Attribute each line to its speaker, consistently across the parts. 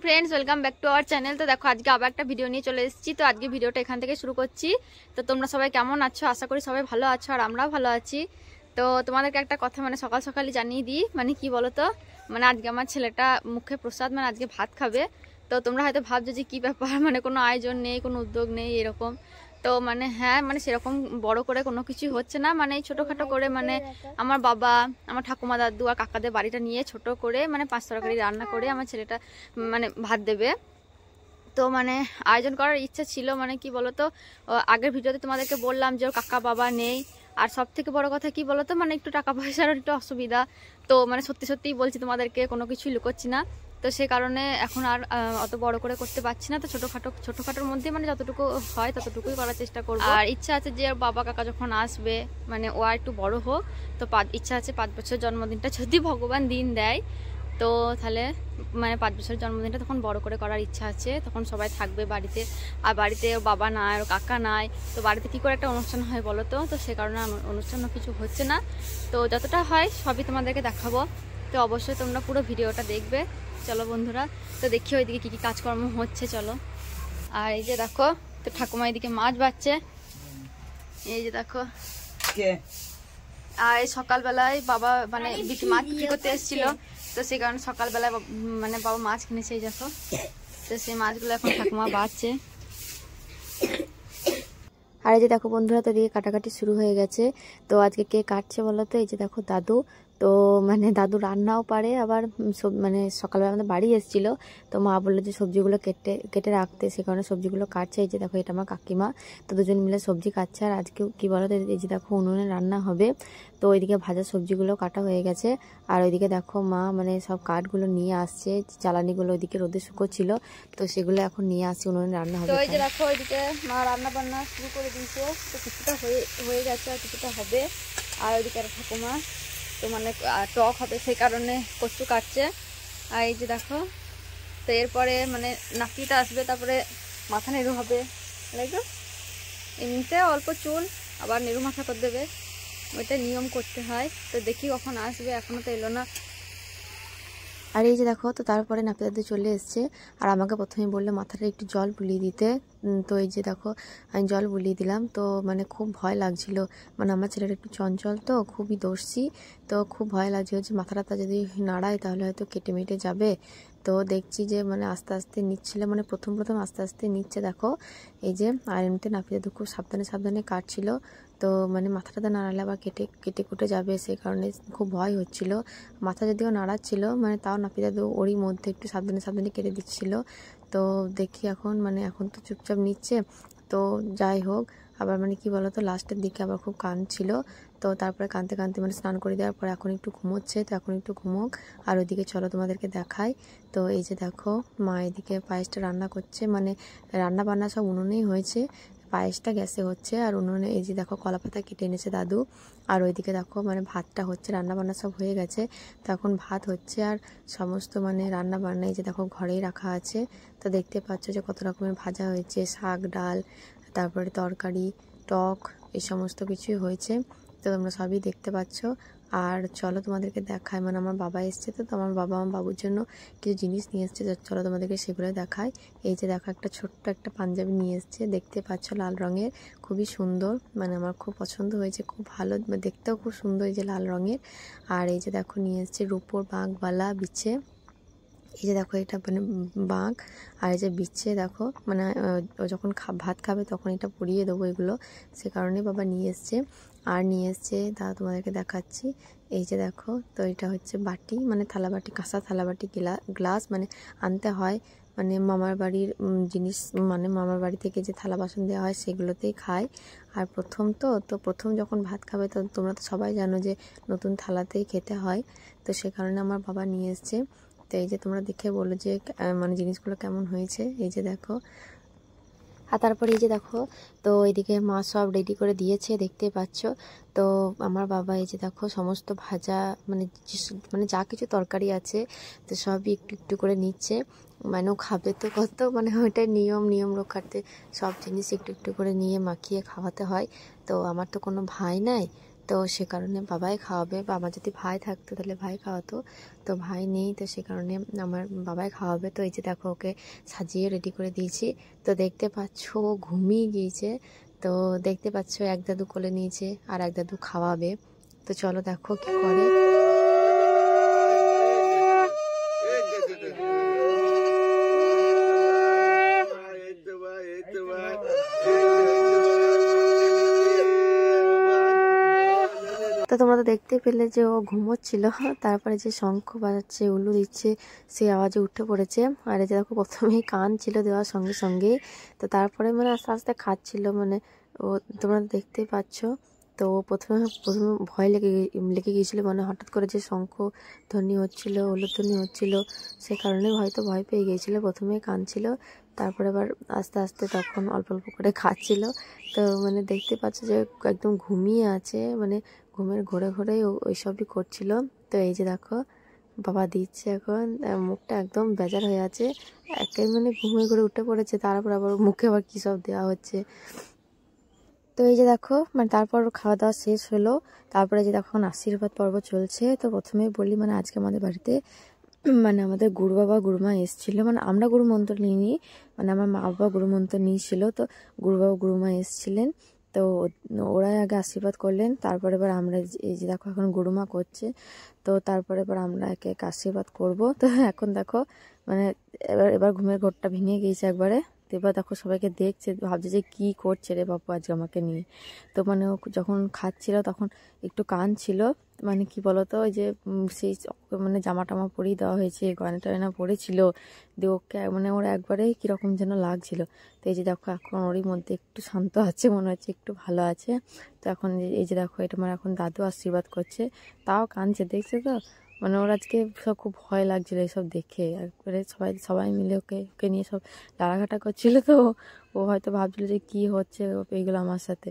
Speaker 1: Friends welcome back to our channel. तो देखो आज के आবার একটা ভিডিও নিয়ে চলে এসেছি। তো আজকে ভিডিওটা এখান থেকে শুরু করছি। তো তোমরা সবাই কেমন আছো? আশা করি সবাই ভালো আছো আর আমরাও ভালো আছি। তো তোমাদেরকে একটা কথা সকাল সকালই জানিয়ে দিই, কি বলো তো, আজকে আমার ছেলেটা মুখে প্রসাদ আজকে ভাত খাবে। তো তোমরা হয়তো ভাবছো যে কি ব্যাপার, কোনো আয়োজন নেই, কোনো উদ্যোগ নেই এরকম। তো হ্যাঁ, সেরকম বড় করে কোনো কিছু হচ্ছে না, ছোটখাটো করে আমার বাবা, আমার ঠাকুমা, দাদু আর কাকাদের বাড়িটা নিয়ে ছোট করে 5 তরকারি রান্না করে আমার ছেলেটা ভাত দেবে। তো আয়োজন করার ইচ্ছা ছিল, কি বলতো, আগের ভিডিওতে তোমাদেরকে বললাম যে ওর কাকা বাবা নেই। আর সব থেকে বড় কথা কি বলতো, একটু টাকা পয়সার একটু অসুবিধা। তো সত্যি সত্যিই বলছি তোমাদেরকে, কোনো কিছুই লুকোচ্ছি না। তো সে কারণে এখন আর অত বড় করে করতে পারছি না। তো ছোটখাটোর মধ্যে যতটুকু হয় ততটুকুই করার চেষ্টা করবো। আর ইচ্ছা আছে যে বাবা কাকা যখন আসবে ও আর একটু বড় হোক। তো ইচ্ছা আছে 5 বছর জন্মদিনটা যদি ভগবান দিন দেয়, তো তাহলে 5 বছর জন্মদিনটা তখন বড় করে করার ইচ্ছা আছে। তখন সবাই থাকবে বাড়িতে, আর বাড়িতে ওর বাবা নাই, ওর কাকা নাই। তো বাড়িতে কী করে একটা অনুষ্ঠান হয় বলো তো? তো সে কারণে অনুষ্ঠানও কিছু হচ্ছে না। তো যতটা হয় সবই তোমাদেরকে দেখাবো। তো অবশ্যই তোমরা পুরো ভিডিওটা দেখবে। চলো বন্ধুরা, তো দেখি ওইদিকে কী কী কাজকর্ম হচ্ছে, চলো। আর এই যে দেখো, তো ঠাকুমা এদিকে মাছ বাচ্ছে, এই যে দেখো। আর এই সকালবেলায় বাবা মাছ বিক্রি করতে এসেছিল। তো সেই কারণে সকালবেলায় বাবা মাছ কিনেছে, এই দেখো। তো সেই মাছগুলো এখন ঠাকুমা বাচ্ছে। আর এই যে দেখো বন্ধুরা, তো এদিকে কাটাকাটি শুরু হয়ে গেছে। তো আজকে কে কাটছে বলো তো? এই যে দেখো দাদু। তো দাদু রান্নাও পারে, আবার সকালবেলা আমাদের বাড়ি এসেছিল। তো মা বললো যে সবজিগুলো কেটে কেটে রাখতে, সে কারণে সবজিগুলো কাটছে। এই যে দেখো, এটা আমার কাকিমা। তো দুজন মিলে সবজি কাটছে। আর আজকে কি বলো তো, এই যে দেখো উনুনে রান্না হবে। তো ওইদিকে ভাজা সবজিগুলো কাটা হয়ে গেছে। আর ওইদিকে দেখো মা সব কাঠগুলো নিয়ে আসছে, জ্বালানিগুলো ওইদিকে রোদে শুকোচ্ছিল। তো সেগুলো এখন নিয়ে আসছে, উনুনে রান্না হবে। তো এই যে দেখো, ওইদিকে মা রান্না বান্না শুরু করে দিয়েছে। তো কিছুটা হয়ে গেছে, আর কিছুটা হবে। আর ওইদিকে আর ঠাকুমা তো টক হবে, সেই কারণে কচু কাটছে। আর এই যে দেখো, তো এরপরে নাপিটা আসবে, তারপরে মাথা নেড়ু হবে। দেখো এমনিতে অল্প চুল, আবার নেড়ু মাথা করে দেবে, ওইটা নিয়ম করতে হয়। তো দেখি কখন আসবে, এখনো তো এলো না। আর এই যে দেখো, তো তারপরে নাপি দাদু চলে এসছে। আর আমাকে প্রথমে বললো মাথাটা একটু জল বুলিয়ে দিতে। তো এই যে দেখো, আমি জল বুলিয়ে দিলাম। তো খুব ভয় লাগছিল, আমার ছেলেটা একটু চঞ্চল, তো খুবই দর্শি। তো খুব ভয় লাগছিল যে মাথাটা যদি নাড়ায় তাহলে হয়তো কেটে মেটে যাবে। তো দেখছি যে আস্তে আস্তে নিচ্ছিল, প্রথম আস্তে আস্তে নিচ্ছে দেখো। এই যে আর এমনিতে নাপি দাদু খুব সাবধানে সাবধানে কাটছিল। তো মাথাটা নাড়ালে আবার কেটে কুটে যাবে, সেই কারণে খুব ভয় হচ্ছিল। মাথা যদিও নাড়াচ্ছিল, তাও নাপি দাদু ওরই মধ্যে একটু সাবধানে সাবধানে কেটে দিচ্ছিল। তো দেখি এখন এখন তো চুপচাপ নিচ্ছে। তো যাই হোক, আবার কি বলতো, লাস্টের দিকে আবার খুব কাঁদছিল। তো তারপরে কাঁদতে কাঁদতে স্নান করে দেওয়ার পর এখন একটু ঘুমোচ্ছে। তো এখন একটু ঘুমোক। আর ওইদিকে চলো তোমাদেরকে দেখাই। তো এই যে দেখো, মা এদিকে পায়েসটা রান্না করছে, রান্না বান্না সব উনুনেই হয়েছে, পায়েসটা গ্যাসে হচ্ছে। আর উনুনে এই যে দেখো কলা পাতা কেটে এনেছে দাদু। আর ওইদিকে দেখো ভাতটা হচ্ছে, রান্না বান্না সব হয়ে গেছে। তো এখন ভাত হচ্ছে, আর সমস্ত রান্না বান্না এই যে দেখো ঘরেই রাখা আছে। তো দেখতে পাচ্ছ যে কত রকমের ভাজা হয়েছে, শাক ডাল, তারপরে তরকারি, টক, এই সমস্ত কিছুই হয়েছে। তো তোমরা সবই দেখতে পাচ্ছ। আর চলো তোমাদেরকে দেখায়, আমার বাবা এসছে। তো আমার বাবা আমার বাবুর জন্য কিছু জিনিস নিয়ে এসছে, চলো তোমাদেরকে সেগুলো দেখায়। এই যে দেখো, একটা ছোট্ট একটা পাঞ্জাবি নিয়ে এসছে, দেখতে পাচ্ছ লাল রঙের, খুবই সুন্দর, আমার খুব পছন্দ হয়েছে, খুব ভালো, দেখতেও খুব সুন্দর এই যে লাল রঙের। আর এই যে দেখো নিয়ে এসছে রূপোর বাঁকবালা বিছে। এই যে দেখো, এটা বাঁক, আর এই যে বিচ্ছে দেখো, ও যখন ভাত খাবে তখন এটা পরিয়ে দেবো এগুলো, সে কারণে বাবা নিয়ে এসছে। আর নিয়ে এসছে তা তোমাদেরকে দেখাচ্ছি। এই যে দেখো, তো এটা হচ্ছে বাটি, থালা বাটি, কাঁসা থালা বাটি, গ্লাস আনতে হয়, মামার বাড়ির জিনিস, মামার বাড়ি থেকে যে থালা বাসন দেওয়া হয় সেগুলোতেই খায়। আর তো প্রথম যখন ভাত খাবে, তো তোমরা তো সবাই জানো যে নতুন থালাতেই খেতে হয়। তো সে কারণে আমার বাবা নিয়ে এসছে। তো এই যে তোমরা দেখে বলো যে জিনিসগুলো কেমন হয়েছে। এই যে দেখো, আর তারপরে এই যে দেখো, তো এইদিকে মা সব রেডি করে দিয়েছে, দেখতে পাচ্ছ। তো আমার বাবা এই যে দেখো সমস্ত ভাজা যা কিছু তরকারি আছে, তো সবই একটু একটু করে নিচ্ছে। ও খাবে তো কত, ওইটাই নিয়ম রক্ষার্থে সব জিনিস একটু একটু করে নিয়ে মাখিয়ে খাওয়াতে হয়। তো আমার তো কোনো ভাই নাই, তো সে কারণে বাবাই খাওয়াবে, বা আমার যদি ভাই থাকতো তাহলে ভাই খাওয়াতো, তো ভাই নেই, তো সে কারণে আমার বাবাই খাওয়াবে। তো এই যে দেখো ওকে সাজিয়ে রেডি করে দিয়েছি। তো দেখতে পাচ্ছ ও ঘুমিয়ে গিয়েছে। তো দেখতে পাচ্ছ এক দাদু কোলে নিয়েছে আর এক দাদু খাওয়াবে। তো চলো দেখো কি করে। তো তোমরা তো দেখতে পেলে যে ও ঘুমোচ্ছিল, তারপরে যে শঙ্খ বাজাচ্ছে, উলু দিচ্ছে, সেই আওয়াজে উঠে পড়েছে। আর এই যে দেখো প্রথমেই কান ছিল দেওয়ার সঙ্গে সঙ্গেই, তো তারপরে মানে আস্তে আস্তে খাচ্ছিল, মানে ও তোমরা দেখতেই পাচ্ছ। তো প্রথমে প্রথমে ভয় লেগে গিয়েছিল, মানে হঠাৎ করে যে শঙ্খ ধ্বনি হচ্ছিল, উলুধ্বনি হচ্ছিল, সে কারণে হয়তো ভয় পেয়ে গিয়েছিল। প্রথমেই কাঁদছিল, তারপরে আবার আস্তে আস্তে তখন অল্প অল্প করে খাচ্ছিল। তো মানে দেখতে পাচ্ছ যে একদম ঘুমিয়ে আছে, মানে ঘুমের ঘোরে ঘোরেই ওইসবই করছিল। তো এই যে দেখো বাবা দিচ্ছে এখন, মুখটা একদম বেজার হয়ে আছে, একে মানে ঘুমিয়ে ঘুরে উঠে পড়েছে, তারপর আবার মুখে আবার কী সব দেওয়া হচ্ছে। তো এই যে দেখো মানে তারপর খাওয়া দাওয়া শেষ হলো, তারপরে যে দেখো এখন আশীর্বাদ পর্ব চলছে। তো প্রথমেই বলি মানে আজকে আমাদের বাড়িতে মানে আমাদের গুরু বাবা গুরুমা এসেছিলো, মানে আমরা গুরু মন্ত্র নিইনি, মানে আমার মা বাবা গুরু মন্ত্র নিয়েছিল। তো গুরু বাবা গুরুমা এসেছিলেন, তো ওরাই আগে আশীর্বাদ করলেন, তারপরে এবার আমরা এই যে দেখো এখন গুরুমা করছে। তো তারপরে এবার আমরা একে এক আশীর্বাদ করব। তো এখন দেখো মানে এবার এবার ঘুমের ঘোরটা ভেঙে গিয়েছে একবারে। তো এবার দেখো সবাইকে দেখছে, ভাবছে যে কী করছে রে বাপু আজকে আমাকে নিয়ে। তো মানে ও যখন খাচ্ছিল তখন একটু কাঁদছিল, মানে কি বলতো ওই যে সেই মানে জামা টামা পরিয়ে দেওয়া হয়েছে, গয়না টয়না পরেছিল, দিয়ে ওকে মানে ওর একবারে কীরকম যেন লাগছিল। তো এই যে দেখো এখন ওরই মধ্যে একটু শান্ত আছে, মনে হচ্ছে একটু ভালো আছে। তো এখন এই যে দেখো এটা মানে এখন দাদু আশীর্বাদ করছে, তাও কাঁদছে, দেখছে তো মানে ওর আজকে সব খুব ভয় লাগছিল এসব দেখে। একবারে সবাই মিলে ওকে ওকে নিয়ে সব লাড়াঘাটা করছিল, তো ও হয়তো ভাবছিল যে কী হচ্ছে এইগুলো আমার সাথে।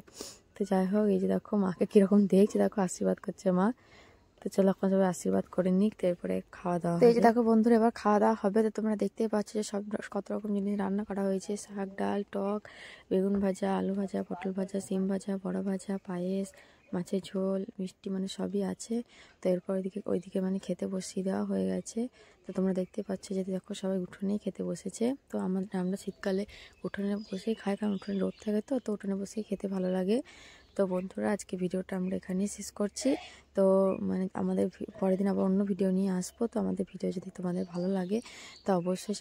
Speaker 1: তো যাই হোক এই যে দেখো মাকে কীরকম দেখছে, দেখো আশীর্বাদ করছে মা। তো চলো এখন সবাই আশীর্বাদ করে নিক, তারপরে খাওয়া দাওয়া। তো এই যে দেখো বন্ধুরা এবার খাওয়া দাওয়া হবে। তো তোমরা দেখতেই পাচ্ছ যে সব কত রকম জিনিস রান্না করা হয়েছে, শাক ডাল টক, বেগুন ভাজা, আলু ভাজা, পটল ভাজা, সিম ভাজা, বড় ভাজা, পায়েস, মাছের ঝোল, মিষ্টি, মানে সবই আছে। তো এরপর ওইদিকে মানে খেতে বসিয়ে দেওয়া হয়ে গেছে। তো তোমরা দেখতে পাচ্ছ যে দেখো সবাই উঠোনেই খেতে বসেছে। তো আমরা শীতকালে উঠোনে বসেই খাই, কারণ উঠোনে রোদ থাকে, তো উঠোনে বসেই খেতে ভালো লাগে। তো বন্ধুরা আজকে ভিডিওটা আমরা এখানেই শেষ করছি। তো মানে আমাদের পরের দিন আবার অন্য ভিডিও নিয়ে আসবো। তো আমাদের ভিডিও যদি তোমাদের ভালো লাগে তো অবশ্যই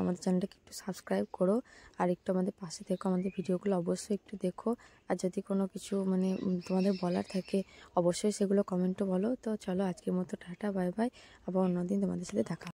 Speaker 1: আমাদের চ্যানেলটাকে একটু সাবস্ক্রাইব করো, আর একটু আমাদের পাশে থেকো, আমাদের ভিডিওগুলো অবশ্যই একটু দেখো। আর যদি কোনো কিছু মানে তোমাদের বলার থাকে অবশ্যই সেগুলো কমেন্টও বলো। তো চলো আজকের মতো টাটা, বাই বাই, আবার অন্যদিন তোমাদের সাথে দেখা।